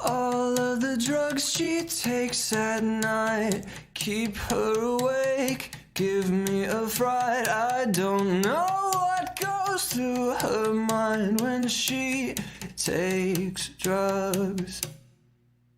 All of the drugs she takes at night keep her awake, give me a fright. I don't know what goes through her mind when she takes drugs.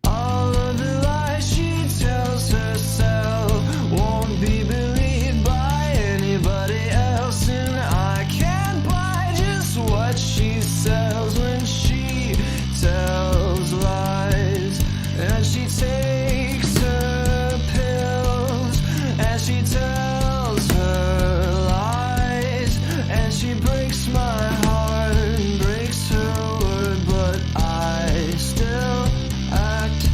All of the lies she tells herself won't be believed by anybody else, and I can't buy just what she sells when she tells lies. And she takes her pills, and she tells her lies, and she breaks my heart and breaks her word, but I still act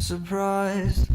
surprised.